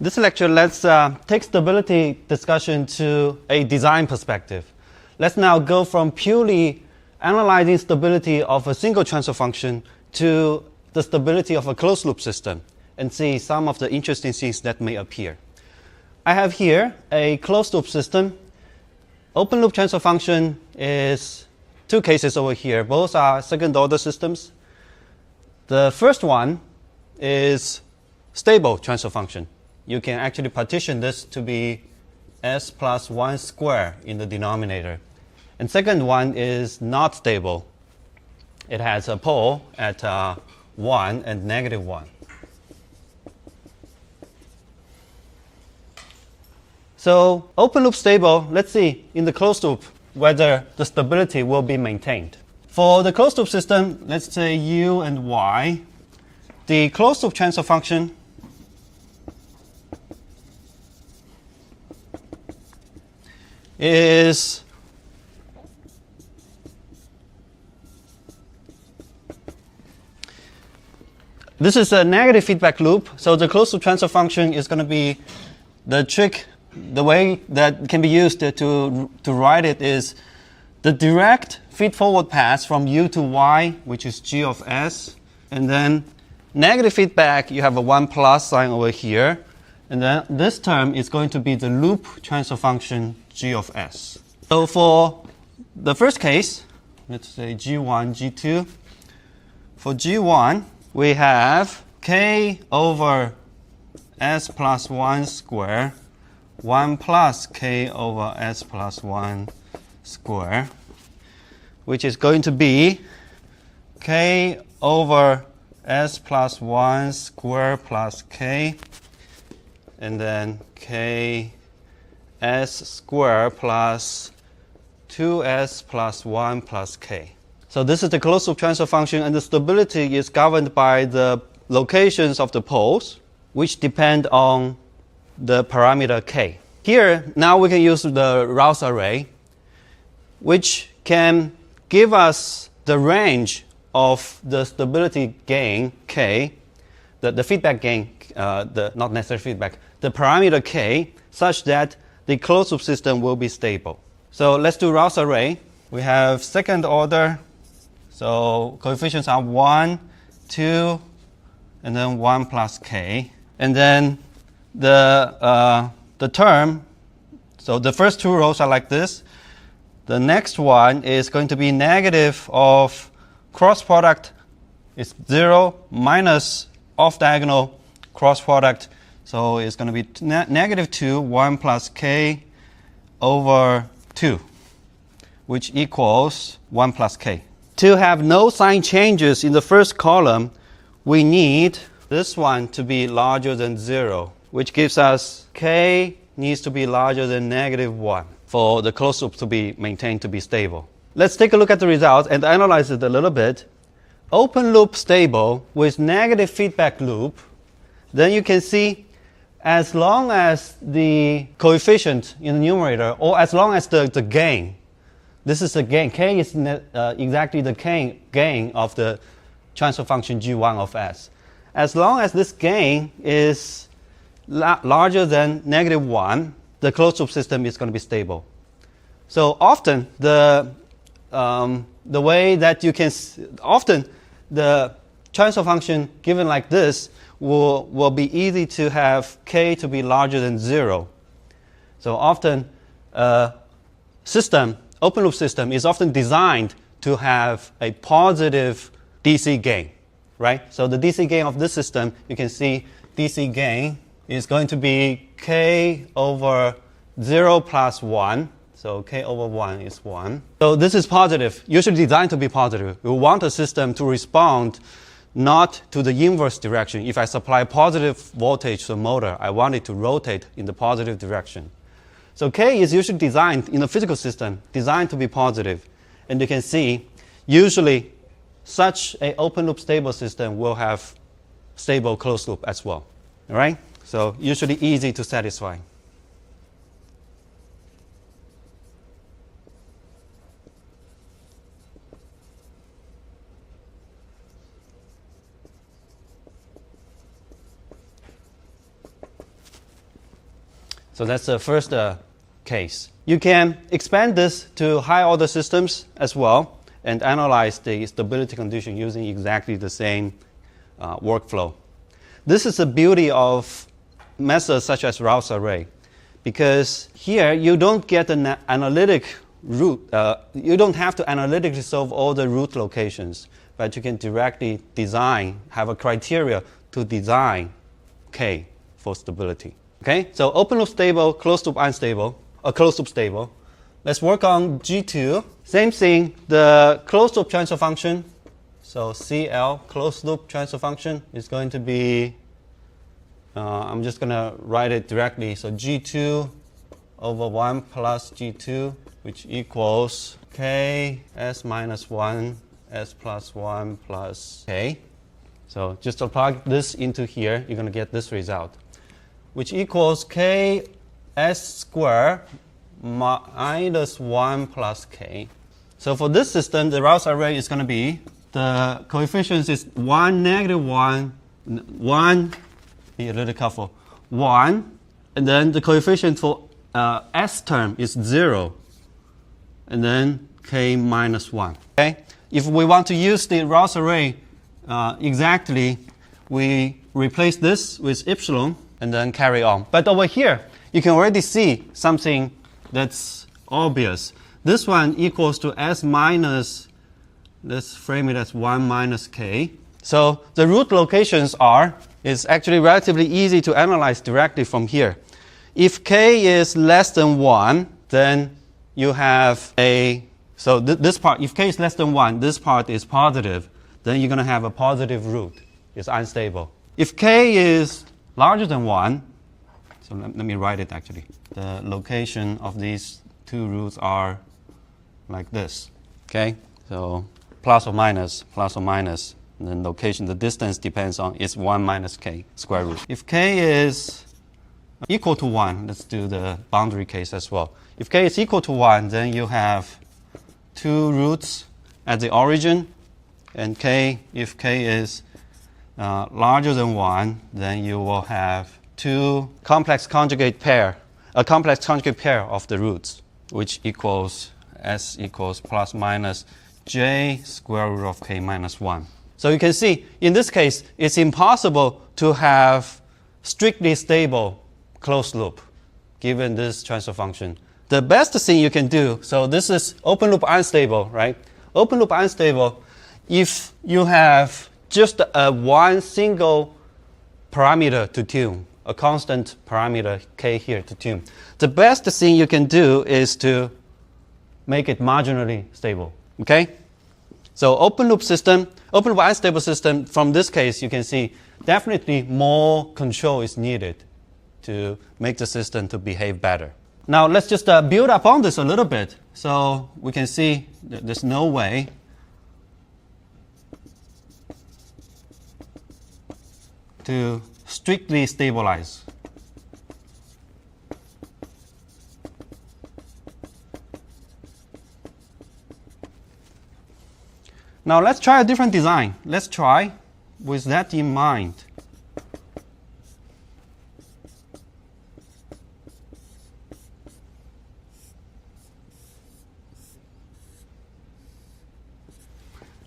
This lecture, let's take stability discussion to a design perspective. Let's now go from purely analyzing stability of a single transfer function to the stability of a closed loop system and see some of the interesting things that may appear. I have here a closed loop system. Open loop transfer function is two cases over here. Both are second order systems. The first one is stable transfer function. You can actually partition this to be s plus 1 square in the denominator. And second one is not stable. It has a pole at 1 and negative 1. So open loop stable, let's see in the closed loop whether the stability will be maintained. For the closed loop system, let's say u and y, the closed loop transfer function is this is a negative feedback loop, so the closed loop transfer function is going to be the trick. The way that can be used to write it is the direct feed forward path from u to y, which is g of s, and then negative feedback, you have a 1 plus sign over here, and then this term is going to be the loop transfer function g of s. So for the first case, let's say g1, g2. For g1, we have k over s plus 1 square, 1 plus k over s plus 1 square, which is going to be k over s plus 1 square plus k, and then k s square plus 2s plus 1 plus k. So this is the closed loop transfer function, and the stability is governed by the locations of the poles, which depend on the parameter k. Here, now we can use the Routh array, which can give us the range of the stability gain k, the feedback gain, not necessarily feedback, the parameter k, such that the closed loop system will be stable. So let's do Routh array. We have second order, so coefficients are 1, 2, and then 1 plus k. And then the term, so the first two rows are like this. The next one is going to be negative of cross product is 0 minus off diagonal cross product. So it's going to be negative 2, 1 plus k over 2, which equals 1 plus k. To have no sign changes in the first column, we need this one to be larger than 0, which gives us k needs to be larger than negative 1 for the closed loop to be maintained to be stable. Let's take a look at the results and analyze it a little bit. Open loop stable with negative feedback loop, then you can see as long as the coefficient in the numerator, or as long as the gain, this is the gain, k is exactly the gain of the transfer function g1 of s. As long as this gain is larger than negative 1, the closed loop system is going to be stable. So often the way that you can, often the transfer function given like this will be easy to have k to be larger than 0. So often open loop system is often designed to have a positive DC gain, right? So the DC gain of this system, you can see DC gain is going to be k over 0 plus 1. So k over 1 is 1. So this is positive, usually designed to be positive. We want a system to respond not to the inverse direction. If I supply positive voltage to the motor, I want it to rotate in the positive direction. So k is usually designed in a physical system, designed to be positive. And you can see, usually such an open loop stable system will have stable closed loop as well. All right? So usually easy to satisfy. So that's the first case. You can expand this to high order systems as well and analyze the stability condition using exactly the same workflow. This is the beauty of methods such as Routh array, because here you don't get an analytic root. You don't have to analytically solve all the root locations, but you can directly design, have a criteria to design K for stability. Okay, so open loop stable, closed loop unstable, or closed loop stable. Let's work on G2. Same thing, the closed loop transfer function. So CL, closed loop transfer function, is going to be, I'm just going to write it directly. So G2 over 1 plus G2, which equals K S minus 1 S plus 1 plus K. So just to plug this into here, you're going to get this result, which equals K S squared minus 1 plus K. So for this system, the Routh array is going to be, the coefficients is 1, negative 1, 1, be a little careful, 1, and then the coefficient for S term is 0, and then K minus 1. Okay? If we want to use the Routh array exactly, we replace this with epsilon and then carry on. But over here, you can already see something that's obvious. This one equals to S minus, let's frame it as 1 minus K. So the root locations is actually relatively easy to analyze directly from here. If K is less than 1, then you have so this part, if K is less than 1, this part is positive, then you're going to have a positive root. It's unstable. If K is larger than 1, so let me write it actually. The location of these two roots are like this. Okay? So plus or minus, and then location, the distance depends on, it's 1 minus K square root. If K is equal to 1, let's do the boundary case as well. If K is equal to 1, then you have two roots at the origin, and if K is larger than 1, then you will have a complex conjugate pair of the roots, which equals S equals plus minus J square root of K minus 1. So you can see, in this case, it's impossible to have strictly stable closed loop, given this transfer function. The best thing you can do, so this is open loop unstable, right? Open loop unstable, if you have just one single parameter to tune, a constant parameter K here to tune, the best thing you can do is to make it marginally stable, okay? So open loop unstable system, from this case, you can see definitely more control is needed to make the system to behave better. Now let's just build upon this a little bit. So we can see that there's no way to strictly stabilize. Now let's try a different design. Let's try with that in mind.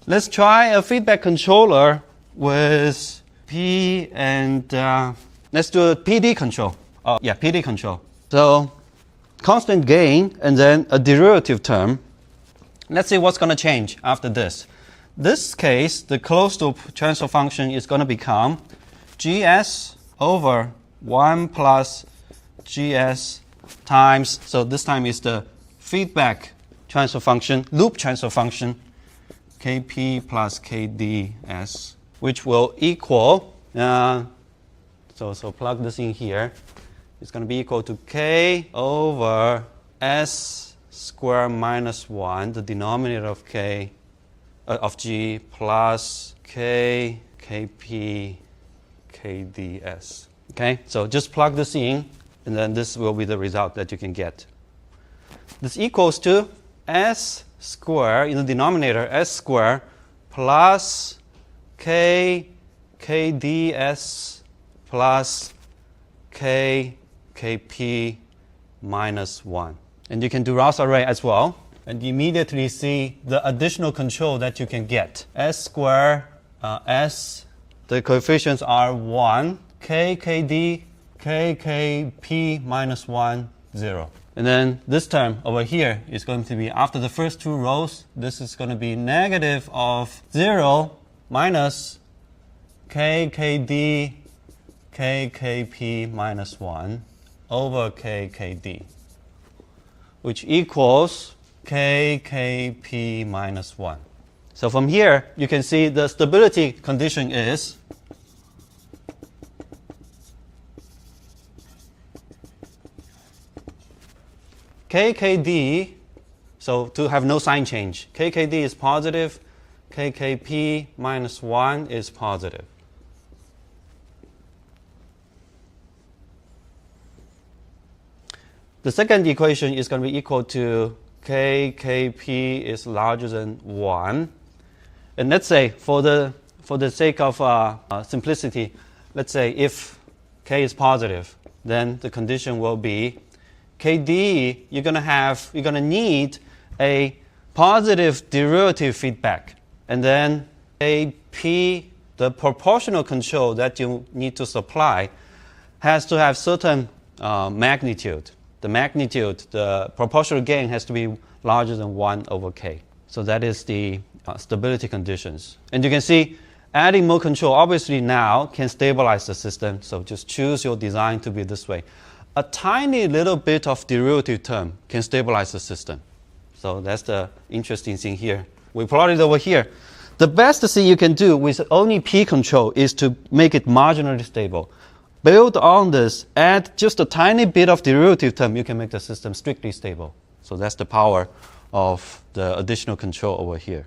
Let's try a feedback controller with P and let's do a PD control. PD control. So constant gain and then a derivative term. Let's see what's going to change after this. This case, the closed loop transfer function is going to become GS over 1 plus GS times, so this time is the feedback transfer function, loop transfer function, Kp plus Kds, which will equal, so plug this in here, it's going to be equal to K over S squared minus 1, the denominator of K, of G plus K, Kp, Kds. Okay, so just plug this in, and then this will be the result that you can get. This equals to S squared, in the denominator, S squared plus K, Kds plus K, Kp, minus 1. And you can do Routh array as well. And you immediately see the additional control that you can get. S squared, S, the coefficients are 1, K, KD, K, KP minus 1, 0. And then this term over here is going to be, after the first two rows, this is going to be negative of 0 minus K, KD, K, KP minus 1 over K, KD, which equals K, KP minus 1. So from here, you can see the stability condition is KKD, so to have no sign change, KKD is positive, KKP minus 1 is positive. The second equation is going to be equal to KKP is larger than 1. And let's say, for the sake of simplicity, let's say if K is positive, then the condition will be KD, you're going to need a positive derivative feedback. And then KP, the proportional control that you need to supply, has to have certain magnitude. The magnitude, the proportional gain has to be larger than 1 over K. So that is the stability conditions. And you can see adding more control obviously now can stabilize the system. So just choose your design to be this way. A tiny little bit of derivative term can stabilize the system. So that's the interesting thing here. We plotted over here. The best thing you can do with only P control is to make it marginally stable. Build on this, add just a tiny bit of derivative term, you can make the system strictly stable. So that's the power of the additional control over here.